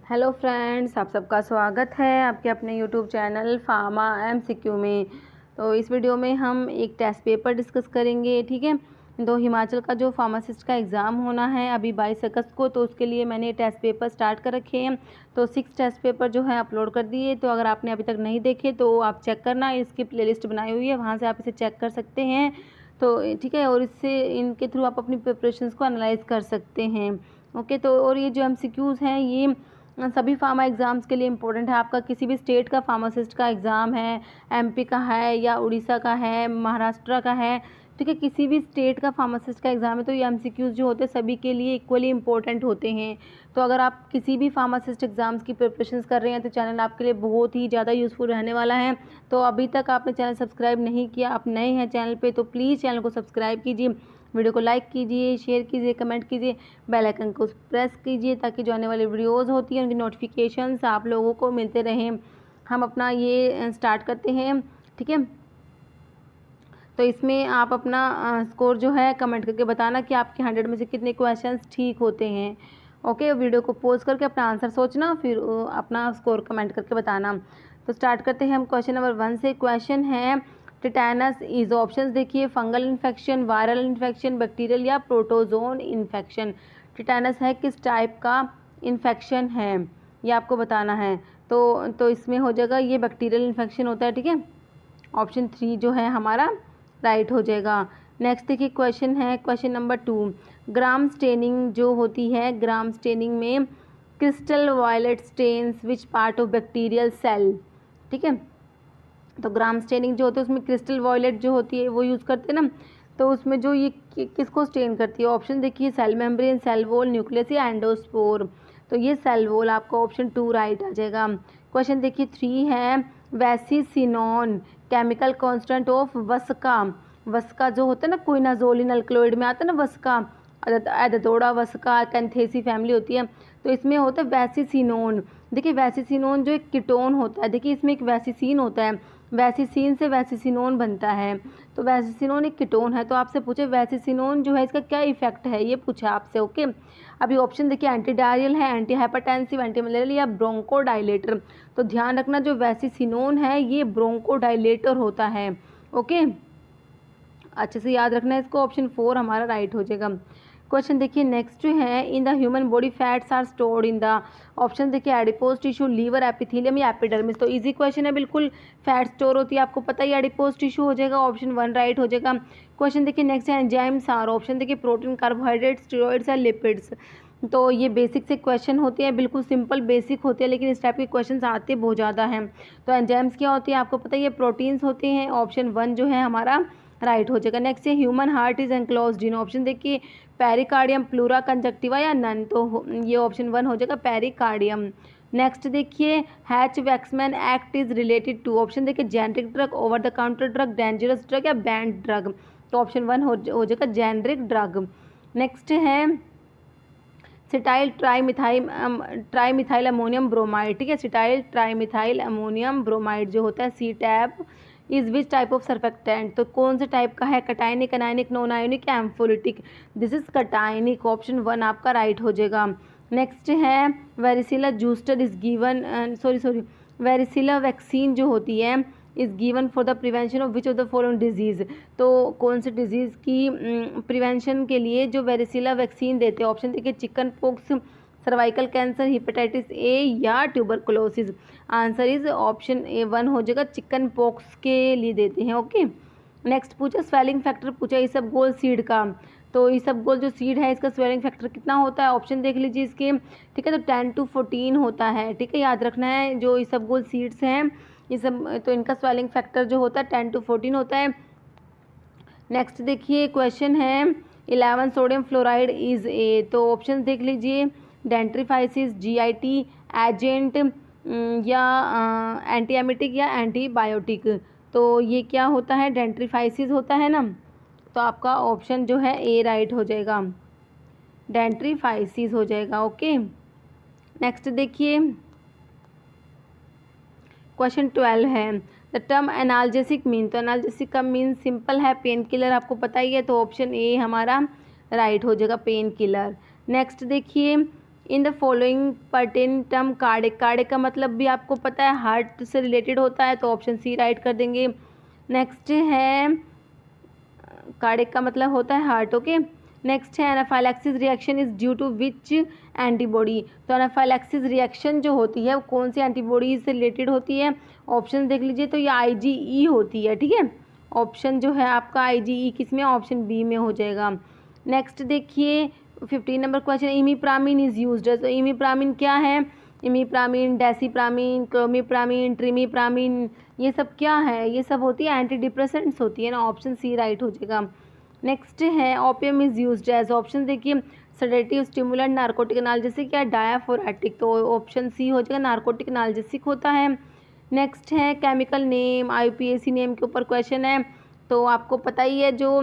Hello friends, आप सबका स्वागत है आपके अपने यूट्यूब चैनल फार्मा एमसीक्यू में। तो इस वीडियो में हम एक टेस्ट पेपर डिस्कस करेंगे, ठीक है। तो हिमाचल का जो फार्मासिस्ट का एग्ज़ाम होना है अभी 22 अगस्त को, तो उसके लिए मैंने टेस्ट पेपर स्टार्ट कर रखे हैं। तो 6 टेस्ट पेपर जो है अपलोड कर दिए। तो अगर आपने अभी तक नहीं देखे तो आप चेक करना, इसकी प्लेलिस्ट बनाई हुई है, वहाँ से आप इसे चेक कर सकते हैं। तो ठीक है, और इससे इनके थ्रू आप अपनी प्रिपरेशंस को एनालाइज कर सकते हैं। ओके, तो और ये जो एमसीक्यूज़ हैं ये सभी फार्मा एग्ज़ाम्स के लिए इम्पोर्टेंट है। आपका किसी भी स्टेट का फार्मासिस्ट का एग्ज़ाम है, एमपी का है या उड़ीसा का है, महाराष्ट्र का है, ठीक है, किसी भी स्टेट का फार्मासिस्ट का एग्ज़ाम है, तो ये एमसीक्यूज़ जो होते हैं सभी के लिए इक्वली इम्पोर्टेंट होते हैं। तो अगर आप किसी भी फार्मासिस्ट एग्ज़ाम्स की प्रिपरेशंस कर रहे हैं तो चैनल आपके लिए बहुत ही ज़्यादा यूज़फुल रहने वाला है। तो अभी तक आपने चैनल सब्सक्राइब नहीं किया, आप नए हैं चैनल पर, तो प्लीज़ चैनल को सब्सक्राइब कीजिए, वीडियो को लाइक कीजिए, शेयर कीजिए, कमेंट कीजिए, बेल आइकन को प्रेस कीजिए ताकि जो आने वाली वीडियोज़ होती हैं उनकी नोटिफिकेशंस आप लोगों को मिलते रहें। हम अपना ये स्टार्ट करते हैं, ठीक है। तो इसमें आप अपना स्कोर जो है कमेंट करके बताना कि आपके 100 में से कितने क्वेश्चंस ठीक होते हैं। ओके, वीडियो को पॉज करके अपना आंसर सोचना, फिर अपना स्कोर कमेंट करके बताना। तो स्टार्ट करते हैं हम क्वेश्चन नंबर 1 से। क्वेश्चन है टिटेनस इज, ऑप्शंस देखिए, fungal infection, viral infection, bacterial या प्रोटोजोन इन्फेक्शन। टिटेनस है किस टाइप का इन्फेक्शन है, ये आपको बताना है। तो इसमें हो जाएगा ये बैक्टीरियल इन्फेक्शन होता है, ठीक है। ऑप्शन 3 जो है हमारा राइट हो जाएगा। नेक्स्ट देखिए क्वेश्चन है, क्वेश्चन नंबर 2, ग्राम स्टेनिंग जो होती है, ग्राम स्टेनिंग में crystal violet stains which part of bacterial cell, ठीक है। तो ग्राम स्टेनिंग जो होती है उसमें क्रिस्टल वॉयलेट जो होती है वो यूज़ करते हैं ना, तो उसमें जो ये किसको स्टेन करती है, ऑप्शन देखिए, cell membrane, cell wall, nucleus या एंडोस्पोर। तो ये सेल वॉल, आपका ऑप्शन 2 राइट आ जाएगा। क्वेश्चन देखिए 3 है, वैसिसिनोन केमिकल कॉन्स्टेंट ऑफ वस्का। वस्का जो होता है ना, क्विनाजोलिन अल्कलॉइड में आता है ना वस्का, एदाथोड़ा वस्का, कैंथेसी फैमिली होती है, तो इसमें होता है वैसिसिनोन। देखिए वैसिसिनोन जो एक कीटोन होता है, देखिए इसमें एक वैसिसिन होता है, वैसिसिन से वैसिसिनोन बनता है, तो वैसिसिनोन एक कीटोन है। तो आपसे पूछे वैसिसिनोन जो है इसका क्या इफेक्ट है, ये पूछा आपसे। ओके, अभी ऑप्शन देखिए, एंटी डायरियल है, एंटी हाइपरटेंसिव, एंटी मलेरियल या ब्रोंकोडाइलेटर। तो ध्यान रखना जो वैसिसिनोन है ये ब्रोंकोडाइलेटर होता है। ओके, अच्छे से याद रखना है इसको, ऑप्शन 4 हमारा राइट हो जाएगा। क्वेश्चन देखिए नेक्स्ट है, in the human body fats are stored in the, option देखिए, एडिपोज टिश्यू, लीवर, एपिथेलियम या एपिडर्मिस। तो इजी क्वेश्चन है बिल्कुल, फैट स्टोर होती है, आपको पता ही, एडिपोज टिश्यू हो जाएगा, ऑप्शन 1 राइट हो जाएगा। क्वेश्चन देखिए नेक्स्ट है, एंजाइम्स आर, ऑप्शन देखिए, प्रोटीन, कार्बोहाइड्रेट, स्टेरॉइड्स या लिपिड्स। तो ये बेसिक से क्वेश्चन होते हैं, बिल्कुल सिंपल बेसिक होते हैं, लेकिन इस टाइप के क्वेश्चन आते बहुत ज़्यादा हैं। तो एंजाइम्स क्या होती है आपको पता ही है, प्रोटीन्स होते हैं, ऑप्शन 1 जो है हमारा राइट हो जाएगा। नेक्स्ट है, human heart is enclosed in, option देखिए, पेरिकार्डियम, प्लूरा, कंजक्टिवा या नन। तो ये ऑप्शन 1 हो जाएगा, पेरिकार्डियम। नेक्स्ट देखिए, Hatch Waxman Act is related to, option देखिए, generic drug, over the counter drug, dangerous drug या बैंड ड्रग। तो ऑप्शन 1 हो जाएगा, जेनरिक ड्रग। नेक्स्ट है, सिटाइल ट्राईमिथाइल अमोनियम ब्रोमाइड, ठीक है, सिटाइल ट्राईमिथाइल अमोनियम ब्रोमाइड जो होता है, C tab is which type of surfactant. तो कौन से टाइप का है, कटाइनिक, अनायनिक, नॉन आयोनिक या एम्फोलिटिक। दिस इज कटाइनिक, ऑप्शन 1 आपका राइट हो जाएगा। नेक्स्ट है, वेरिसिला जूस्टर इज गिवन, वेरिसिला वैक्सीन जो होती है is given for the prevention of which of the following disease. तो कौन से डिजीज़ की प्रिवेंशन के लिए जो वेरिसिला वैक्सीन देते हैं, ऑप्शन देखिए, chicken pox, cervical cancer, hepatitis ए या ट्यूबरकुलोसिस। आंसर इज ऑप्शन 1 हो जाएगा, चिकन पॉक्स के लिए देते हैं। ओके, नेक्स्ट पूछा, स्वेलिंग फैक्टर पूछा इसबगोल सीड का। तो इसबगोल जो सीड है इसका स्वेलिंग फैक्टर कितना होता है, ऑप्शन देख लीजिए इसके, ठीक है। तो 10 to 14 होता है, ठीक है, याद रखना है। जो इसबगोल सीड्स हैं ये सब, तो इनका स्वेलिंग फैक्टर जो होता है 10 to 14 होता है। नेक्स्ट देखिए क्वेश्चन है, 11 सोडियम फ्लोराइड इज ए। तो ऑप्शन देख लीजिए, डेंट्रीफाइसिस, जीआईटी, एजेंट या एंटीएमिटिक या एंटीबायोटिक। तो ये क्या होता है, डेंट्रीफाइसिस होता है ना, तो आपका ऑप्शन जो है ए राइट हो जाएगा, डेंट्रीफाइसिस हो जाएगा। ओके, नेक्स्ट देखिए क्वेश्चन 12 है, द टर्म एनाल्जेसिक मीन। तो एनाल्जेसिक का मीन सिंपल है, पेन किलर, आपको पता ही है, तो ऑप्शन ए हमारा राइट हो जाएगा, पेन किलर। नेक्स्ट देखिए, in the following pertain term cardiac, cardiac का मतलब भी आपको पता है हार्ट से रिलेटेड होता है, तो ऑप्शन सी राइट कर देंगे। नेक्स्ट है कार्डिक का मतलब होता है हार्ट, ओके। नेक्स्ट है anaphylaxis reaction is due to which antibody, तो एनाफाइलैक्सिस रिएक्शन जो होती है वो कौन सी एंटीबॉडी से रिलेटेड होती है, ऑप्शन देख लीजिए, तो ये IgE होती है, ठीक है। ऑप्शन जो है आपका IgE किस में, ऑप्शन बी में हो जाएगा। नेक्स्ट देखिए 15 नंबर क्वेश्चन, इमीप्रामिन इज यूज्ड, तो इमीप्रामिन क्या है, इमीप्रामिन, डेसिप्रामिन, क्लोमिप्रामिन, ट्रिमीप्रामिन, ये सब क्या है, ये सब होती है एंटी डिप्रेसेंट्स होती है ना, ऑप्शन सी राइट हो जाएगा। नेक्स्ट है opium is used as, option देखिए सेडेटिव, स्टिमुलेंट, नार्कोटिक एनाल्जेसिक या डायाफोरेटिक, तो ऑप्शन सी हो जाएगा नार्कोटिक एनाल्जेसिक होता है। नेक्स्ट है केमिकल नेम, IUPAC नेम के ऊपर क्वेश्चन है, तो आपको पता ही है जो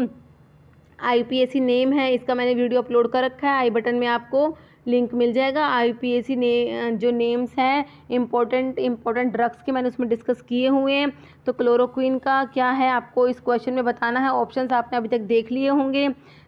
IUPAC नेम है इसका मैंने वीडियो अपलोड कर रखा है, आई बटन में आपको लिंक मिल जाएगा। IUPAC ने जो नेम्स हैं इम्पोर्टेंट ड्रग्स के मैंने उसमें डिस्कस किए हुए हैं, तो क्लोरोक्विन का क्या है आपको इस क्वेश्चन में बताना है, ऑप्शंस आपने अभी तक देख लिए होंगे।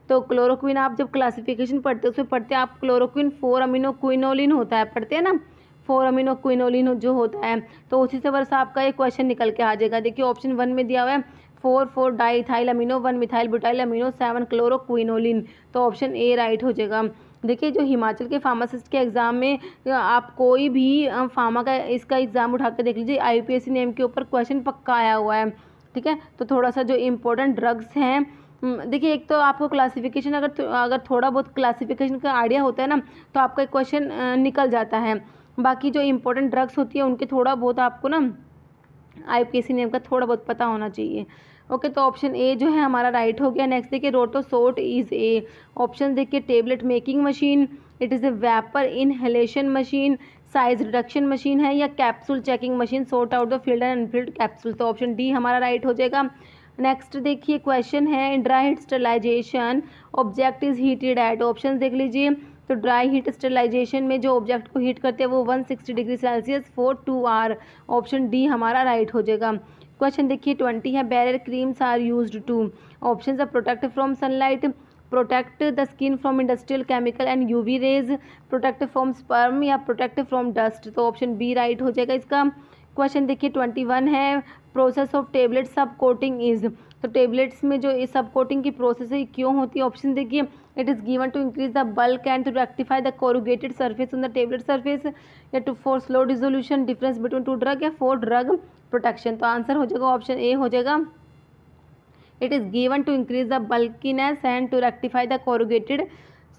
तो क्लोरोक्विन आप जब क्लासिफिकेशन पढ़ते हो उसमें पढ़ते हैं आप क्लोरोक्विन 4 अमीनो क्विनोलिन होता है, पढ़ते हैं ना 4 अमीनो क्विनोलिन जो होता है, तो उसी से बस आपका ये क्वेश्चन निकल के आ जाएगा। देखिए ऑप्शन 1 में दिया हुआ है 4 diethyl amino 1 methyl butyl amino 7 क्लोरोक्विनोलिन, तो ऑप्शन ए राइट हो जाएगा। देखिए जो हिमाचल के फार्मासिस्ट के एग्ज़ाम में आप कोई भी फार्मा का इसका एग्ज़ाम उठा के देख लीजिए, IUPAC नेम के ऊपर क्वेश्चन पक्का आया हुआ है, ठीक है। तो थोड़ा सा जो इम्पोर्टेंट ड्रग्स हैं, देखिए एक तो आपको क्लासिफिकेशन अगर थोड़ा बहुत क्लासिफिकेशन का आइडिया होता है ना तो आपका एक क्वेश्चन निकल जाता है, बाकी जो इम्पोर्टेंट ड्रग्स होती है उनके थोड़ा बहुत आपको ना IUPAC नेम का थोड़ा बहुत पता होना चाहिए, ओके। तो ऑप्शन ए जो है हमारा राइट हो गया। नेक्स्ट देखिए रोटोसोट इज ए, ऑप्शन देखिए tablet making machine, it is a vapour inhalation machine, size reduction machine है या capsule checking machine, sort out the filled and unfilled capsule, तो ऑप्शन डी हमारा राइट हो जाएगा। नेक्स्ट देखिए question है dry heat sterilisation object is heated at, option देख लीजिए, तो ड्राई हीट स्टरलाइजेशन में जो ऑब्जेक्ट को हीट करते हैं वो 160 degree Celsius for 2 hour, option D हमारा राइट हो जाएगा। क्वेश्चन देखिए 20 है barrier creams are used to, option are protect from sunlight, protect the skin from industrial chemical and UV rays, protect from sperm या protect from dust, तो option B right हो जाएगा इसका। क्वेश्चन देखिए 21 है process of tablet sub coating is, तो tablets में जो इस सब कोटिंग की प्रोसेस है क्यों होती है, ऑप्शन देखिए it is given to increase the bulk and to rectify the corrugated surface on the tablet surface, या to for slow dissolution difference between two drug, या फॉर ड्रग प्रोटेक्शन, तो answer हो जाएगा ऑप्शन ए हो जाएगा, it is given to increase the bulkiness and to rectify the corrugated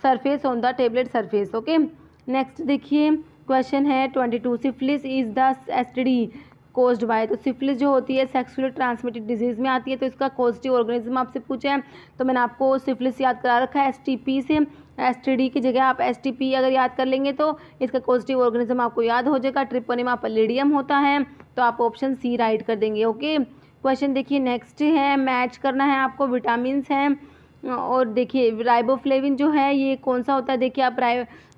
surface on the tablet surface, okay. Next देखिए question है 22 syphilis is the STD caused by, तो syphilis जो होती है सेक्सुअली ट्रांसमिटेड डिजीज़ में आती है, तो इसका पॉजिटिव ऑर्गेनिज्म आपसे पूछा है, तो मैंने आपको सिफिलिस याद करा रखा है STP से, STD की जगह आप STP अगर याद कर लेंगे तो इसका पॉजिटिव ऑर्गेनिज्म आपको याद हो जाएगा, ट्रिपोनिमा पैलिडियम होता है, तो आप ऑप्शन सी राइट कर देंगे, ओके। क्वेश्चन देखिए नेक्स्ट है मैच करना है आपको, विटामिन्स हैं, और देखिए राइबोफ्लेविन जो है ये कौन सा होता है, देखिए आप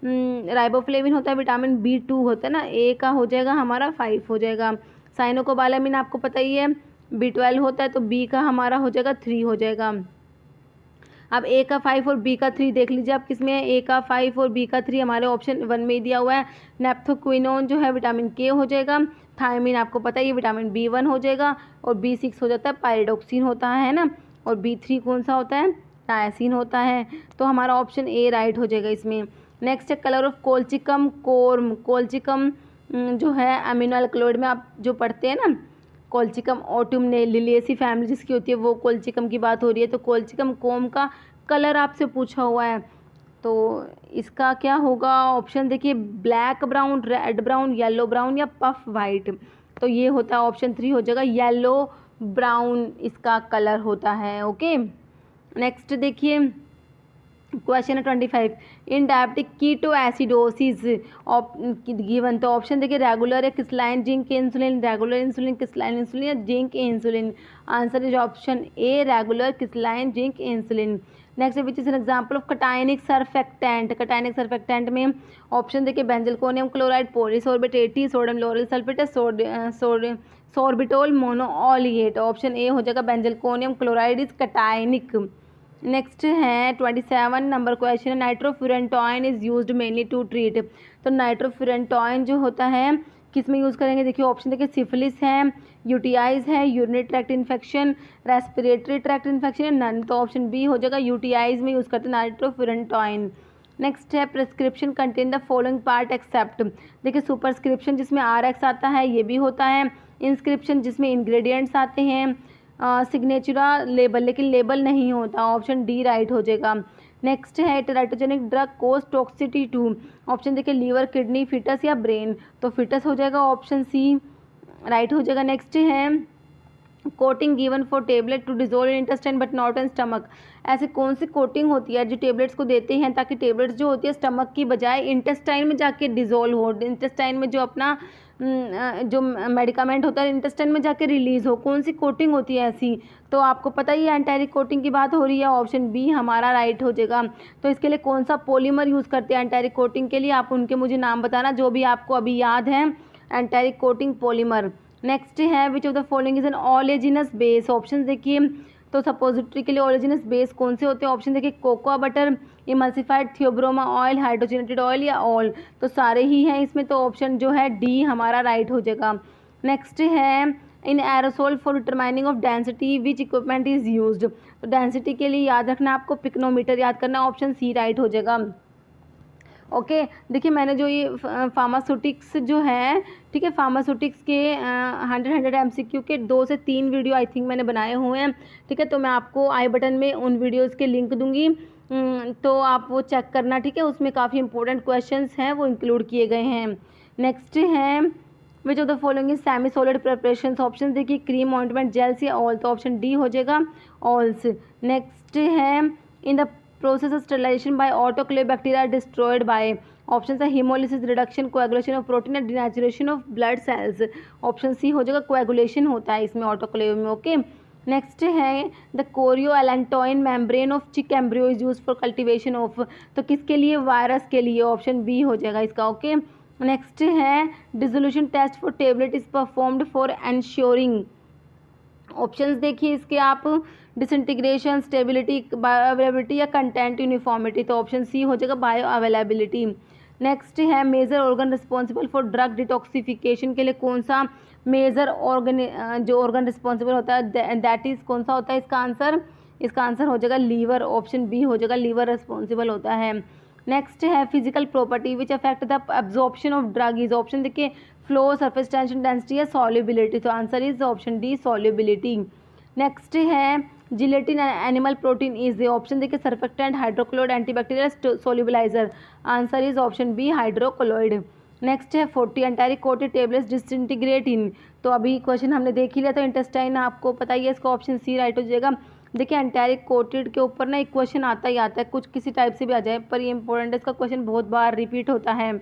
राइबोफ्लेविन होता है विटामिन B2 होता है ना, ए का हो जाएगा हमारा 5 हो जाएगा। साइनोकोबालामिन आपको पता ही है B12 होता है, तो बी का हमारा हो जाएगा 3 हो जाएगा। अब ए का 5 और बी का 3 देख लीजिए आप किस में है, ए का 5 और बी का 3 हमारे ऑप्शन 1 में ही दिया हुआ है। नेप्थोक्विनोन जो है विटामिन के हो जाएगा, थायमिन आपको पता है ये विटामिन B1 हो जाएगा, और B6 हो जाता है पायरिडोक्सिन होता है ना, और B3 कौन सा होता है, नायासिन होता है, तो हमारा ऑप्शन ए राइट हो जाएगा इसमें। नेक्स्ट है colour of colchicum korma, colchicum जो है अमीनो अल्कलॉइड में आप जो पढ़ते हैं ना, कोल्चिकम ऑटुमने लिलिएसी फैमिली जिसकी होती है वो कोल्चिकम की बात हो रही है, तो कोल्चिकम कोम का कलर आपसे पूछा हुआ है, तो इसका क्या होगा, ऑप्शन देखिए black brown, red brown, yellow brown या पफ वाइट, तो ये होता है ऑप्शन 3 हो जाएगा, येलो ब्राउन इसका कलर होता है, ओके। नेक्स्ट देखिए क्वेश्चन है 25 in diabetic ketoacidosis given, तो ऑप्शन देखिए रेगुलर या crystalline zinc insulin, regular insulin, crystalline insulin या zinc insulin, answer is option A regular crystalline zinc insulin. Next which is an example of cationic surfactant, cationic surfactant में option देखिए benzalkonium chloride, polysorbate 80, sodium lauryl sulphate, sorbitol monooleate, option A हो जाएगा benzalkonium chloride is cationic, next है 27 number question, nitrofurantoin is used mainly to treat. तो nitrofurantoin जो होता है किस में यूज़ करेंगे, देखिए ऑप्शन देखिए सिफिलिस है, यूटीआईज है, urinary tract infection, respiratory tract infection, none. तो ऑप्शन बी हो जाएगा, यूटीआईज में यूज़ करते हैं नाइट्रोफुरेंटोइन। नेक्स्ट है prescription contain the following part except. देखिए सुपरस्क्रिप्शन जिसमें RX आता है ये भी होता है, इंस्क्रिप्शन जिसमें इंग्रेडिएंट्स आते हैं, सिग्नेचुरा लेबल लेकिन लेबल नहीं होता, ऑप्शन डी राइट हो जाएगा। नेक्स्ट है teratogenic drug cause toxicity to. Option देखिए लीवर, किडनी, फिटस या ब्रेन। तो फिटस हो जाएगा, ऑप्शन सी राइट हो जाएगा। नेक्स्ट है coating given for tablet to dissolve in intestine but not in stomach. ऐसे कौन सी कोटिंग होती है जो टेबलेट्स को देते हैं ताकि टेबलेट्स जो होती है स्टमक की बजाय इंटेस्टाइन में जाके डिजोल्व हो, इंटेस्टाइन में जो अपना जो मेडिकामेंट होता है इंटेस्टाइन में जाके रिलीज़ हो, कौन सी कोटिंग होती है ऐसी। तो आपको पता ही है एंटारिक कोटिंग की बात हो रही है, ऑप्शन बी हमारा राइट हो जाएगा। तो इसके लिए कौन सा पॉलीमर यूज़ करते हैं एंटारिक कोटिंग के लिए, आप उनके मुझे नाम बताना जो भी आपको अभी याद है एंटारिक कोटिंग पॉलीमर। नेक्स्ट है which of the following is an oleaginous base. Option देखिए तो सपोजिटरी के लिए ऑलेजिनस बेस कौन से होते हैं, ऑप्शन देखिए cocoa butter, emulsified Theobroma oil, hydrogenated oil या ऑल। तो सारे ही हैं इसमें, तो ऑप्शन जो है डी हमारा राइट हो जाएगा। नेक्स्ट है in aerosol for determining of density which equipment is used. तो डेंसिटी के लिए याद रखना आपको पिक्नोमीटर याद करना, ऑप्शन सी राइट हो जाएगा। ओके देखिए मैंने जो ये फार्मास्यूटिक्स जो है ठीक है, फार्मास्यूटिक्स के 100 MCQ के 2 से 3 वीडियो आई थिंक मैंने बनाए हुए हैं, ठीक है। तो मैं आपको आई बटन में उन वीडियोस के लिंक दूंगी, तो आप वो चेक करना, ठीक है। उसमें काफ़ी इंपॉर्टेंट क्वेश्चंस हैं वो इंक्लूड किए गए हैं। नेक्स्ट है which of the following is semi solid preparation. Option देखिए क्रीम, ऑइंटमेंट, जेल्स या ऑयल। तो ऑप्शन डी हो जाएगा ऑल्स। नेक्स्ट है in the process of sterilization by autoclave bacteria destroyed by. Option है haemolysis, reduction, coagulation of protein या denaturation of blood cells. Option C हो जाएगा, कोएगुलेशन होता है इसमें ऑटोक्लेव में। ओके नेक्स्ट है the chorioallantoic membrane of chick embryo is use for cultivation of. तो किसके लिए, वायरस के लिए, ऑप्शन बी हो जाएगा इसका। ओके नेक्स्ट है dissolution test for tablet is performed for ensuring. Options देखिए इसके आप डिसइंटीग्रेशन, स्टेबिलिटी, बायो अवेलेबिलिटी या कंटेंट यूनिफॉर्मिटी। तो ऑप्शन सी हो जाएगा बायो अवेलेबिलिटी। नेक्स्ट है major organ responsible for drug detoxification के लिए कौन सा मेजर ऑर्गन जो ऑर्गन रिस्पॉन्सिबल होता है दैट इज कौन सा होता है इसका आंसर हो जाएगा लीवर, ऑप्शन बी हो जाएगा लीवर रिस्पॉन्सिबल होता है। नेक्स्ट है physical property which affect the absorption of drug is. Option देखिए फ्लो, सरफेस टेंशन, डेंसिटी या सॉल्युबिलिटी। तो answer is option D solubility. Next है gelatin animal protein is. Option देखिए surfactant, hydrochloride, antibacterial, solubilizer. Answer is option B hydrochloride. Next है 40 enteric coated tablets disintegrate in. तो अभी question हमने देख ही लिया, तो इंटेस्टाइन आपको पता ही है, इसका ऑप्शन सी राइट हो जाएगा। देखिए एंटारिक कोटेड के ऊपर ना एक क्वेश्चन आता ही आता है, कुछ किसी टाइप से भी आ जाए, पर ये इंपॉर्टेंट है, इसका क्वेश्चन बहुत बार रिपीट होता है।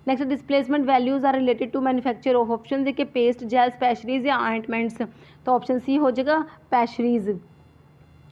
Next displacement values are related to manufacture of. Option देखिए पेस्ट, जेल्स, पैशरीज या ऑइंटमेंट्स। तो ऑप्शन सी हो जाएगा पैशरीज।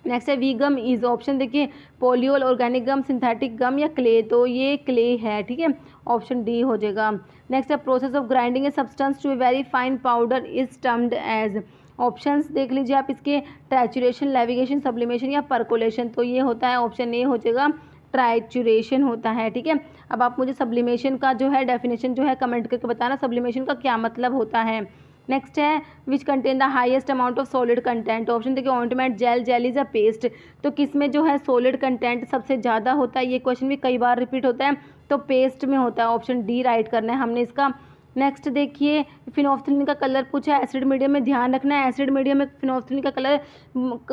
नेक्स्ट है वी गम इज। ऑप्शन देखिए पोलियोल, ऑर्गेनिक गम, सिंथेटिक गम या क्ले। तो ये क्ले है, ठीक है, ऑप्शन डी हो जाएगा। नेक्स्ट है process of grinding a substance to a very fine powder is termed as. Options देख लीजिए आप इसके, ट्राइचुरेशन, लेविगेशन, सब्लिमेशन या परकोलेशन। तो ये होता है ऑप्शन ए हो जाएगा ट्राइचुरेशन होता है, ठीक है। अब आप मुझे सब्लिमेशन का जो है डेफिनेशन जो है कमेंट करके बताना, सब्लिमेशन का क्या मतलब होता है। नेक्स्ट है which contain the highest amount of solid content. Option देखिए ऑइंटमेंट, जेल, जेलीज या पेस्ट। तो किस में जो है सॉलिड कंटेंट सबसे ज़्यादा होता है, ये क्वेश्चन भी कई बार रिपीट होता है, तो पेस्ट में होता है, ऑप्शन डी राइट करना है हमने इसका। नेक्स्ट देखिए फिनोल्फ्थालीन का कलर पूछा है एसिड मीडियम में, ध्यान रखना है एसिड मीडियम में फिनोल्फ्थालीन का कलर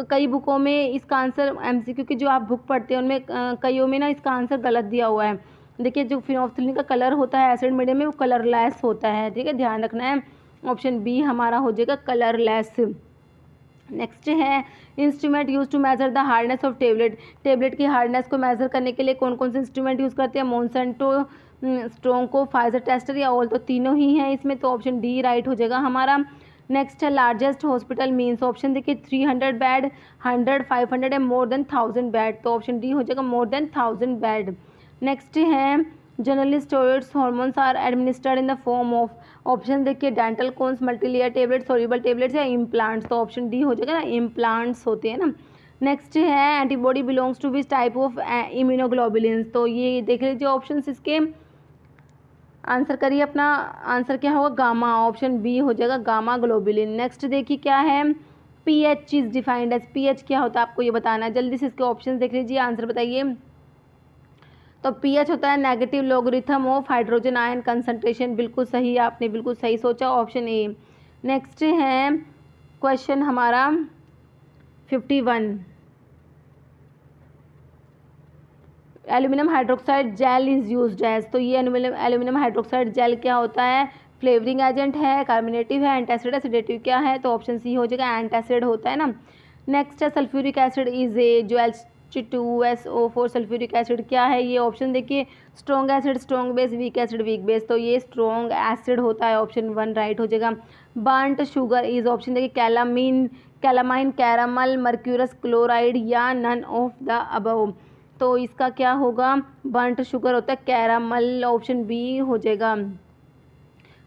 कई बुकों में इसका आंसर MCQ की जो आप बुक पढ़ते हैं उनमें कईयों में ना इसका आंसर गलत दिया हुआ है। देखिए जो फिनोल्फ्थालीन का कलर होता है एसिड मीडियम में वो कलरलेस होता है, ठीक है, ध्यान रखना है, ऑप्शन बी हमारा हो जाएगा कलरलेस। नेक्स्ट है instrument use to measure the hardness of tablet. Tablet की हार्डनेस को मेजर करने के लिए कौन कौन से इंस्ट्रूमेंट यूज़ करते हैं, मोनसेंटो, स्ट्रोंको, फाइजर टेस्टर या ऑल। तो तीनों ही हैं इसमें, तो ऑप्शन डी राइट हो जाएगा हमारा। नेक्स्ट है लार्जेस्ट हॉस्पिटल मीन्स। ऑप्शन देखिए 300 बेड, 100, 500 या मोर देन 1000 बेड। तो ऑप्शन डी हो जाएगा मोर देन 1000 बेड। नेक्स्ट है generally steroids hormones are administered in the form of. Option देखिए dental cones, multilayer tablet, soluble tablets या implants. तो option D हो जाएगा ना, इम्प्लांट्स होते हैं ना। नेक्स्ट है antibody belongs to which type of immunoglobulins, तो ये देख लीजिए ऑप्शन इसके, आंसर करिए अपना, आंसर क्या होगा गामा, ऑप्शन बी हो जाएगा गामा ग्लोबुलिन। नेक्स्ट देखिए क्या है, pH is defined as, pH क्या होता है आपको ये बताना है, जल्दी से इसके ऑप्शन देख लीजिए, आंसर बताइए। तो पीएच होता है negative logarithm of hydrogen ion concentration, बिल्कुल सही, आपने बिल्कुल सही सोचा, ऑप्शन ए। नेक्स्ट है क्वेश्चन हमारा 51, aluminium hydroxide gel is used as, तो ये एल्यूमिनियम हाइड्रोक्साइड जेल क्या होता है, फ्लेवरिंग एजेंट है, कार्बोनेटिव है, एंटासिड है, सेडेटिव क्या है, तो ऑप्शन सी हो जाएगा, एंटासिड होता है ना। नेक्स्ट है सल्फ्यूरिक एसिड इज ए, जो H2SO4 सल्फ्यूरिक एसिड क्या है, ये ऑप्शन देखिए, strong acid strong base, weak acid weak base, तो ये स्ट्रॉन्ग एसिड होता है, ऑप्शन 1 राइट हो जाएगा। बर्न्ट शुगर इज, ऑप्शन देखिए कैलामाइन, कैरामल, मर्क्यूरस क्लोराइड या नन ऑफ द अबव, तो इसका क्या होगा, बर्न्ट शुगर होता है कैरामल, ऑप्शन बी हो जाएगा।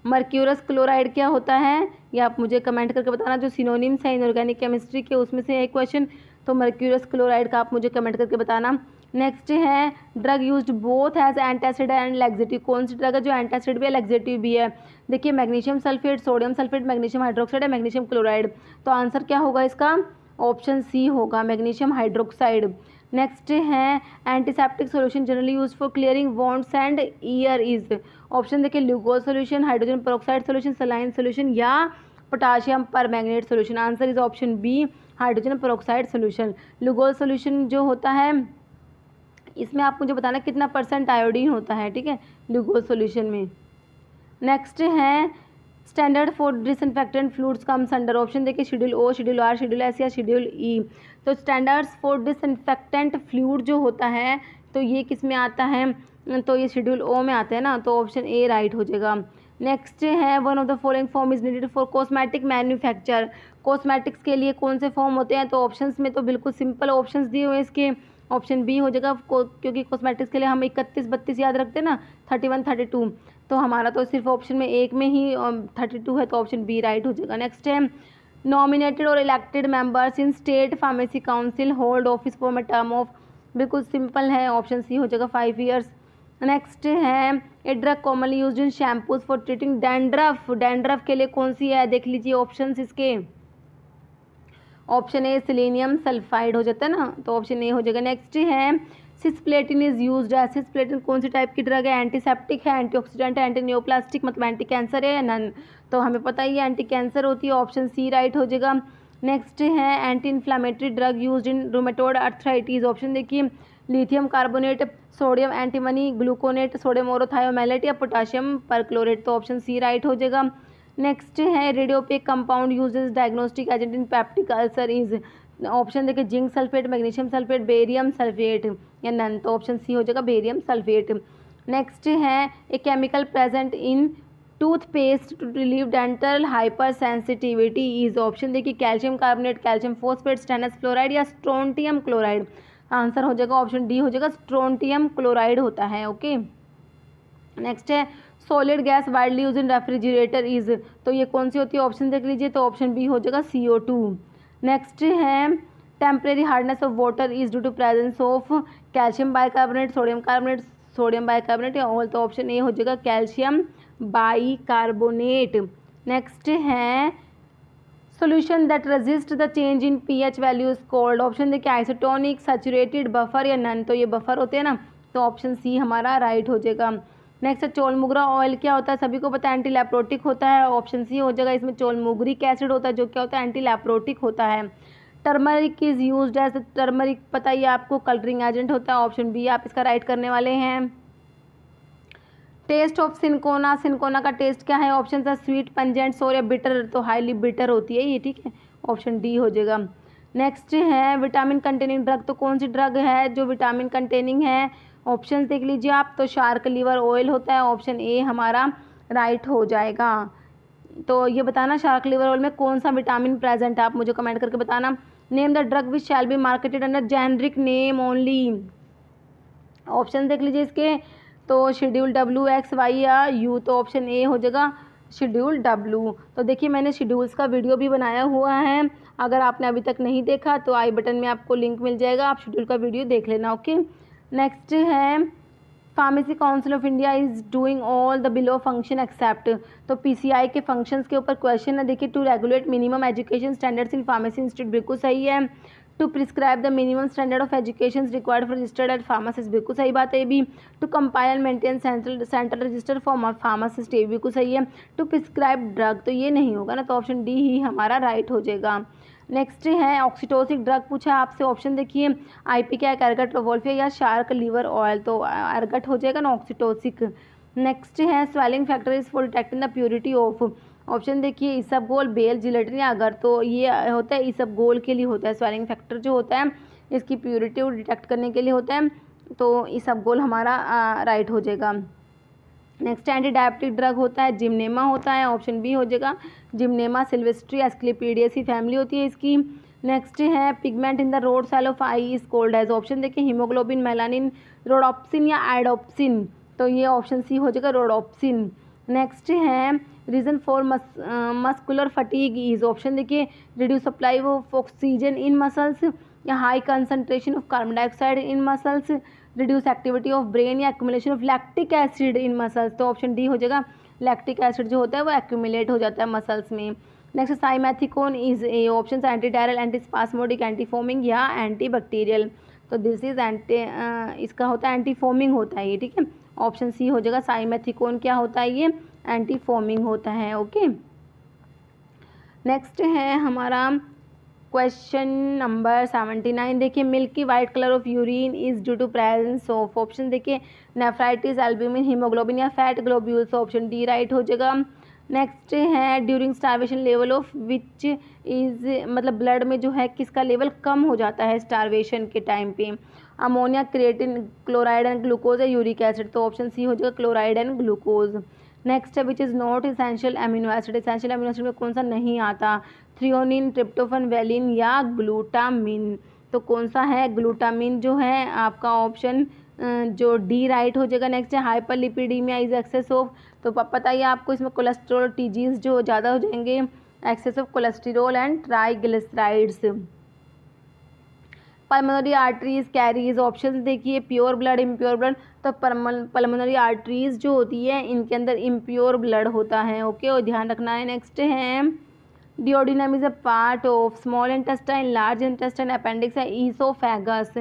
मर्क्यूरस क्लोराइड क्या होता है, ये आप मुझे कमेंट करके बताना, जो सिनोनिम्स है इनऑर्गेनिक केमिस्ट्री के उसमें से एक क्वेश्चन, तो मर्क्यूरस क्लोराइड का आप मुझे कमेंट करके बताना। नेक्स्ट है drug used both as antacid and laxative, कौन सी ड्रग है जो एंटासिड भी है लैक्सेटिव भी है, देखिए magnesium sulphate, sodium sulphate, magnesium hydroxide है, मैग्नीशियम क्लोराइड, तो आंसर क्या होगा इसका, ऑप्शन सी होगा मैग्नीशियम हाइड्रोक्साइड। नेक्स्ट है antiseptic solution generally use for clearing wounds and ear is, option देखिए glucose solution, hydrogen peroxide solution, saline solution या potassium permanganate solution, answer is option B hydrogen peroxide solution. Glucose solution जो होता है इसमें आप मुझे बताना कितना % आयोडीन होता है, ठीक है, ग्लूकोज सॉल्यूशन में। नेक्स्ट है standard for disinfectant fluids comes under, option देखिए schedule O, schedule R, schedule S या शेड्यूल ई, तो स्टैंडर्ड्स फॉर डिसइंफेक्टेंट फ्लूइड जो होता है तो ये किस में आता है, तो ये शेड्यूल ओ में आता है ना, तो ऑप्शन ए राइट हो जाएगा। नेक्स्ट है one of the following form is needed for cosmetic manufacture, cosmetics के लिए कौन से फॉर्म होते हैं, तो ऑप्शंस में तो बिल्कुल सिंपल ऑप्शंस दिए हुए हैं इसके, ऑप्शन बी हो जाएगा, क्योंकि कॉस्मेटिक्स के लिए हम 31 32 याद रखते हैं ना, 31 32, तो हमारा तो सिर्फ ऑप्शन में एक में ही 32 है, तो ऑप्शन बी राइट हो जाएगा। नेक्स्ट है नॉमिनेटेड और elected members in state pharmacy council hold office for a term of, बिल्कुल सिंपल है, ऑप्शन सी हो जाएगा 5 ईयर्स। नेक्स्ट है a drug commonly used in shampoos for treating dandruff, dandruff के लिए कौन सी है, देख लीजिए ऑप्शंस इसके, ऑप्शन ए सिलेनियम सल्फाइड हो जाता है ना, तो ऑप्शन ए हो जाएगा। नेक्स्ट है cisplatin is used as, cisplatin कौन सी टाइप की ड्रग है, एंटीसेप्टिक है, एंटीऑक्सीडेंट है, एंटी न्यूप्लास्टिक मतलब एंटी कैंसर है या नन, तो हमें पता ही है एंटी कैंसर होती है, ऑप्शन सी राइट हो जाएगा। नेक्स्ट है anti inflammatory drug used in rheumatoid arthritis, option देखिए lithium carbonate, sodium antimony, gluconate, sodium aurothiomalate या पोटाशियम परक्लोरेट, तो ऑप्शन सी राइट हो जाएगा। नेक्स्ट है radiopaque compound use is diagnostic agent in peptic ulcer is, option देखिए zinc sulphate, magnesium sulphate, barium sulphate या none, तो option C हो जाएगा बेरियम सल्फेट। नेक्स्ट है a chemical present in toothpaste to relieve dental hyper sensitivity is, option देखिए calcium carbonate, calcium phosphate, stannous fluoride या strontium chloride, answer हो जाएगा option D हो जाएगा स्ट्रोंटियम क्लोराइड होता है, ओके। नेक्स्ट है solid gas widely use in refrigerator is, तो ये कौन सी होती है, ऑप्शन देख लीजिए, तो ऑप्शन बी हो जाएगा CO2। नेक्स्ट है temporary hardness of water is due to presence of calcium bicarbonate, sodium bicarbonate या ऑल, तो ऑप्शन ए हो जाएगा कैल्शियम बाइकार्बोनेट। नेक्स्ट है solution that resist the change in pH values called, option देखिए isotonic, saturated, buffer या none, तो ये buffer होते हैं ना, तो ऑप्शन सी हमारा राइट हो जाएगा। नेक्स्ट है चोलमुगरा ऑयल क्या होता है, सभी को पता है एंटी लैप्रोटिक होता है, ऑप्शन सी हो जाएगा, इसमें चोलमुगरिक एसिड होता है जो क्या होता है एंटी लैप्रोटिक होता है। Turmeric is used as, turmeric पता ही आपको कलरिंग एजेंट होता है, ऑप्शन बी आप इसका राइट करने वाले हैं। टेस्ट ऑफ सिनकोना, सिनकोना का टेस्ट क्या है, ऑप्शन है स्वीट, पंजेंट, सोर या बिटर, तो हाईली बिटर होती है ये, ठीक है, ऑप्शन डी हो जाएगा। नेक्स्ट है विटामिन कंटेनिंग ड्रग, तो कौन सी ड्रग है जो विटामिन कंटेनिंग है, ऑप्शन देख लीजिए आप, तो शार्क लीवर ऑयल होता है, ऑप्शन ए हमारा राइट हो जाएगा। तो ये बताना शार्क लीवर ऑयल में कौन सा विटामिन प्रेजेंट है, आप मुझे कमेंट करके बताना। Name the drug which shall be marketed under generic name only, option देख लीजिए इसके, तो शेड्यूल W X Y या U, तो ऑप्शन ए हो जाएगा शेड्यूल W। तो देखिए मैंने शेड्यूल्स का वीडियो भी बनाया हुआ है, अगर आपने अभी तक नहीं देखा तो आई बटन में आपको लिंक मिल जाएगा, आप शेड्यूल का वीडियो देख लेना। ओके, नेक्स्ट है pharmacy council of India is doing all the below function except. तो पीसीआई के फंक्शंस के ऊपर क्वेश्चन है, देखिए to regulate minimum education standards in pharmacy institute, बिल्कुल सही है। To prescribe the minimum standard of education required for registered at pharmacist, बिल्कुल सही बात है ये भी। To compile maintain central register for pharmacist, ये बिल्कुल सही है। टू प्रिस्क्राइब ड्रग, तो ये नहीं होगा ना, तो ऑप्शन डी ही हमारा राइट हो जाएगा। नेक्स्ट है ऑक्सीटोसिक ड्रग पूछा आपसे, ऑप्शन देखिए आईपीकैक, एर्गट, रोवोल्फिया या शार्क लीवर ऑयल, तो एर्गट हो जाएगा ना ऑक्सीटोसिक। नेक्स्ट है swelling factor is for detecting the purity of, option देखिए इसबगोल, बेल, जिलेटिन या अगर, तो ये होता है इसबगोल के लिए होता है स्वेलिंग फैक्टर जो होता है, इसकी प्योरिटी को डिटेक्ट करने के लिए होता है, तो इसबगोल हमारा राइट हो जाएगा। नेक्स्ट एंटी डायबिटिक ड्रग होता है जिमनेमा होता है, ऑप्शन बी हो जाएगा जिमनेमा सिल्वेस्ट्री, एस्क्लेपिडियसी फैमिली होती है इसकी। नेक्स्ट है pigment in the rod cell of eye is called as, option देखिए हीमोग्लोबिन, मेलानिन, रोडोप्सिन या एडोप्सिन, तो ये ऑप्शन सी हो जाएगा रोडोप्सिन। नेक्स्ट है reason for muscular fatigue is, option देखिए reduce supply of oxygen in muscles या high concentration of carbon dioxide in muscles, reduce activity of brain या accumulation of lactic acid in muscles, तो option D हो जाएगा lactic acid जो होता है वो एक्यूमुलेट हो जाता है मसल्स में। Next simethicone is a, option anti diarrhoeal, anti spasmodic, anti foaming या एंटी बैक्टीरियल, तो दिस इज इसका होता है एंटी फोमिंग होता है ये, ठीक है, ऑप्शन सी हो जाएगा साइमेथिकोन क्या होता है ये एंटी फोमिंग होता है। ओके, नेक्स्ट है हमारा क्वेश्चन नंबर 79, देखिए milky white colour of urine is due to presence of, option देखिए नेफ्राइटिस, एल्ब्यूमिन, हीमोग्लोबिन या fat globules, option D right हो जाएगा। नेक्स्ट है during starvation level of which is, मतलब ब्लड में जो है किसका लेवल कम हो जाता है स्टारवेशन के टाइम पे, ammonia, creatine, chloride and glucose या यूरिक एसिड, तो ऑप्शन सी हो जाएगा क्लोराइड एंड ग्लूकोज। नेक्स्ट है which is not essential amino acid, essential amino acid में कौन सा नहीं आता, थ्रियोनिन, ट्रिप्टोफन, वेलिन या ग्लूटामिन, तो कौन सा है ग्लूटामिन जो है आपका ऑप्शन जो डी राइट हो जाएगा। नेक्स्ट है हाइपरलिपिडीमिया इज एक्सेस ऑफ, तो पता ही आपको इसमें कोलेस्ट्रॉल टीजीज जो ज़्यादा हो जाएंगे, excess of cholesterol and triglycerides. Pulmonary arteries carries, option देखिए प्योर ब्लड, इम्प्योर ब्लड, तो पल्मोनरी आर्टरीज जो होती है इनके अंदर इम्प्योर ब्लड होता है। ओके, और ध्यान रखना है। नेक्स्ट है duodenum is a part of small intestine, large intestine, appendix है ईसोफेगस,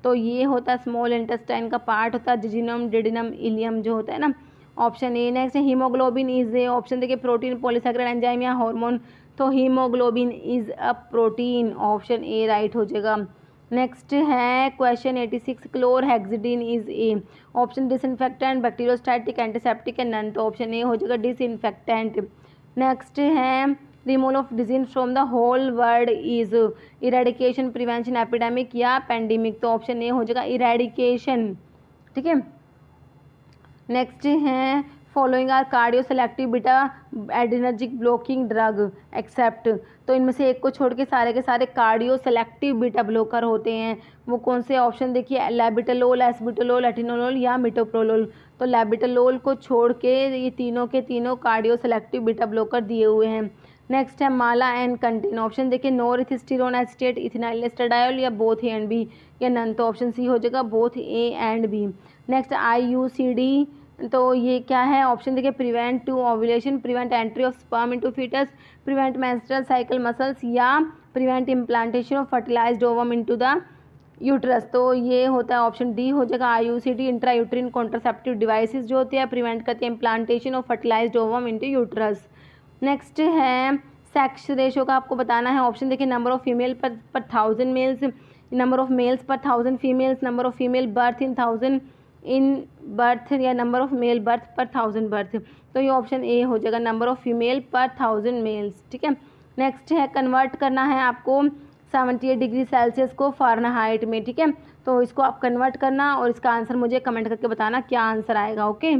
तो ये होता है स्मॉल इंटेस्टाइन का पार्ट होता है, जिजिनम, डिडिनम, इलियम जो होता है ना, ऑप्शन ए। नेक्स्ट है हीमोग्लोबिन इज ए, ऑप्शन देखिए प्रोटीन, पॉलीसैकेराइड, एंजाइम या हार्मोन, तो haemoglobin is a protein, option A right हो जाएगा। नेक्स्ट है question 86 chlorhexidine is a, option disinfectant, bacteriostatic, antiseptic and none, तो ऑप्शन ए हो जाएगा डिसइंफेक्टेंट। नेक्स्ट है removal of disease from the whole world is eradication, prevention, epidemic या pandemic, तो option A हो जाएगा इरेडिकेशन, ठीक है। नेक्स्ट है following are cardio selective beta adrenergic blocking drug except, तो इनमें से एक को छोड़ के सारे कार्डियो सेलेक्टिव बीटा ब्लॉकर होते हैं, वो कौन से, ऑप्शन देखिए लैबिटलोल, एस्बिटोलोल, एटिनोलोल या मिटोप्रोलोल, तो लैबिटलोल को छोड़ के ये तीनों के तीनों कार्डियो सेलेक्टिव बीटा ब्लॉकर दिए हुए हैं। नेक्स्ट है माला एंड कंटेन, ऑप्शन देखिए नॉरथिस्टिरोन एसिटेट, इथेनाइल एस्ट्राडायोल या बोथ ए एंड बी या नन, तो ऑप्शन सी हो जाएगा both A and B. Next IUCD, तो ये क्या है, ऑप्शन देखिए prevent to ovulation, prevent entry of sperm into fetus, prevent menstrual cycle muscles या prevent implantation of fertilised ovum into the uterus, तो ये होता है ऑप्शन डी हो जाएगा IUCD, intra uterine contraceptive devices जो होते हैं प्रिवेंट करते हैं implantation of fertilised ovum into uterus. Next है सेक्स रेशो का आपको बताना है, ऑप्शन देखिए नंबर ऑफ फीमेल पर 1000 मेल्स, नंबर ऑफ मेल्स पर 1000 females, number of female birth in 1000 in birth या नंबर ऑफ मेल बर्थ पर 1000 बर्थ, तो ये ऑप्शन ए हो जाएगा नंबर ऑफ फीमेल पर 1000 मेल्स, ठीक है। नेक्स्ट है कन्वर्ट करना है आपको 78 डिग्री सेल्सियस को फ़ारेनहाइट में, ठीक है, तो इसको आप कन्वर्ट करना और इसका आंसर मुझे कमेंट करके बताना क्या आंसर आएगा। ओके,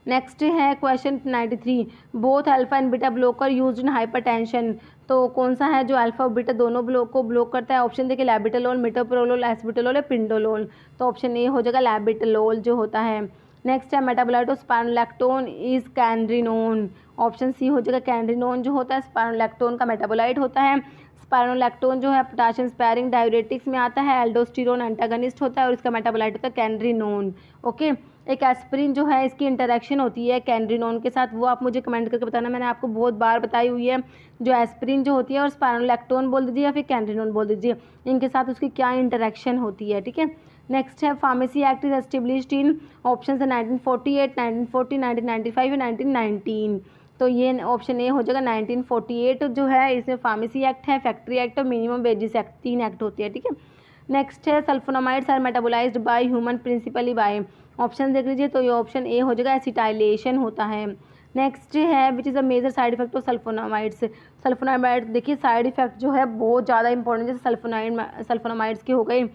नेक्स्ट है question 93 both alpha and beta blocker used in hypertension, तो कौन सा है जो अल्फा और बीटा दोनों ब्लॉक को ब्लॉक करता है, ऑप्शन देखिए लैबिटलोल, मिटोप्रोलोल, एस्बिटोलोल या पिंडोलोल, तो ऑप्शन ए हो जाएगा लैबिटलोल जो होता है। नेक्स्ट है metabolite of spironolactone is canrenone. Option C हो जाएगा, कैनड्रिनोन जो होता है स्पाइरोलैक्टोन का मेटाबोलाइट होता है। स्पाइरोलैक्टोन जो है पोटेशियम स्पैरिंग डायूरेटिक्स में आता है, एल्डोस्टेरोन एंटागनिस्ट होता है और इसका मेटाबोलाइट होता है कैनड्रिनोन। ओके, एक एस्पिरिन जो है इसकी इंटरेक्शन होती है कैनड्रिनोन के साथ, वो आप मुझे कमेंट करके बताना, मैंने आपको बहुत बार बताई हुई है। जो एस्पिरिन जो होती है और स्पाइरोलैक्टोन बोल दीजिए या फिर कैनड्रिनोन बोल दीजिए, इनके साथ उसकी क्या इंटरेक्शन होती है, ठीक है। नेक्स्ट है pharmacy act is established in, option है 1948, 1940, 1995 या 1919। तो ये ऑप्शन ए हो जाएगा 1948 जो है, इसमें फार्मेसी एक्ट है, फैक्ट्री एक्ट और मिनिमम वेजेस एक्ट, 3 एक्ट होती है, ठीक है। नेक्स्ट है sulphonamides are metabolised by human principally by, option देख लीजिए, तो ये ऑप्शन ए हो जाएगा एसिटाइलेशन होता है। नेक्स्ट है which is a major side effect of sulphonamides. Sulphonamide देखिए साइड इफेक्ट जो है बहुत ज़्यादा इंपॉर्टेंट, जैसे सल्फोनामाइड्स के हो गए,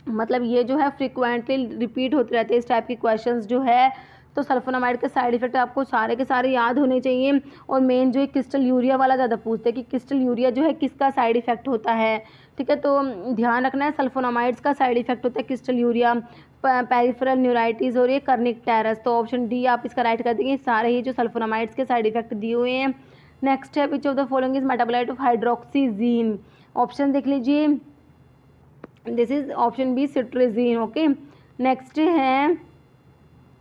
मतलब ये जो है फ्रिक्वेंटली रिपीट होते रहते हैं इस टाइप के क्वेश्चंस जो है। तो सल्फोनामाइड के साइड इफेक्ट आपको सारे के सारे याद होने चाहिए। और मेन जो है क्रिस्टल यूरिया वाला ज़्यादा पूछते हैं कि क्रिस्टल यूरिया जो है किसका साइड इफेक्ट होता है, ठीक है। तो ध्यान रखना है सल्फोनामाइड्स का साइड इफेक्ट होता है क्रिस्टल यूरिया, पेरिफेरल न्यूराइटिस और ये कर्निक टेरस। तो ऑप्शन डी आप इसका राइट कर देंगे, सारे ही जो सल्फोनामाइड्स के साइड इफेक्ट दिए हुए हैं। नेक्स्ट है which of the following is metabolite of hydroxyzine. Option देख लीजिए, this is option B cetirizine. Okay, next है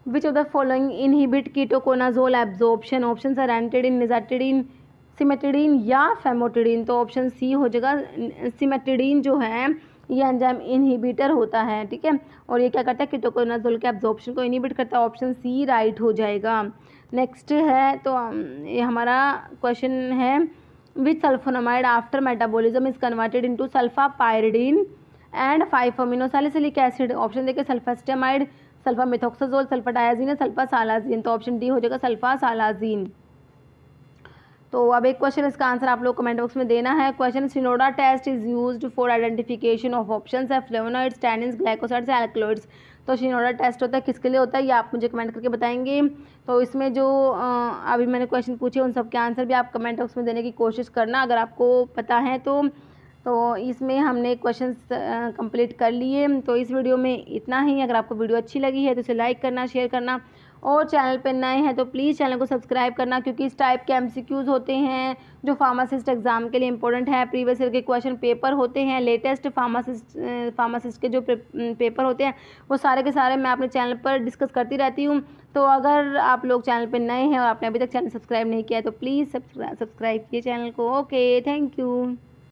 which of the following inhibit ketoconazole absorption. Option है रैंटेडिन, निजाटिडिन, सिमेटिडिन या फेमोटिडिन। तो ऑप्शन सी हो जाएगा, cimetidine जो है ये एंजाइम इनहिबिटर होता है, ठीक है। और ये क्या करता है, कीटोकोनाजोल के एब्जॉर्प्शन को इनहिबिट करता है। ऑप्शन सी राइट हो जाएगा। नेक्स्ट है, तो ये हमारा क्वेश्चन है which sulfonamide after metabolism is converted into sulfapyridine and 5 amino salicylic acid. Option देखिए सल्फास्टेमाइड, सल्फामेथोक्साजोल, सल्फाडायाजीन या सल्फासालाजीन। तो ऑप्शन डी हो जाएगा सल्फासालाजीन। तो अब एक क्वेश्चन, इसका आंसर आप लोग कमेंट बॉक्स में देना है। Question shinoda test is used for identification of options है फ्लेवोनॉइड्स, टैनिन्स, ग्लाइकोसाइड्स, एल्कलॉइड्स। तो सिनोडा टेस्ट होता है किसके लिए होता है, ये आप मुझे कमेंट करके बताएंगे। तो इसमें जो अभी मैंने क्वेश्चन पूछे उन सब के आंसर भी आप कमेंट बॉक्स में देने की कोशिश करना अगर आपको पता है तो इसमें हमने क्वेश्चंस कंप्लीट कर लिए। तो इस वीडियो में इतना ही। अगर आपको वीडियो अच्छी लगी है तो इसे लाइक करना, शेयर करना, और चैनल पर नए हैं तो प्लीज़ चैनल को सब्सक्राइब करना, क्योंकि इस टाइप के एमसीक्यूज़ होते हैं जो फार्मासिस्ट एग्ज़ाम के लिए इंपॉर्टेंट है। प्रीवियस ईयर के क्वेश्चन पेपर होते हैं, लेटेस्ट फार्मासिस्ट के जो पेपर होते हैं वो सारे के सारे मैं अपने चैनल पर डिस्कस करती रहती हूँ। तो अगर आप लोग चैनल पर नए हैं और आपने अभी तक चैनल सब्सक्राइब नहीं किया है तो प्लीज़ सब्सक्राइब कीजिए चैनल को। Okay, thank you.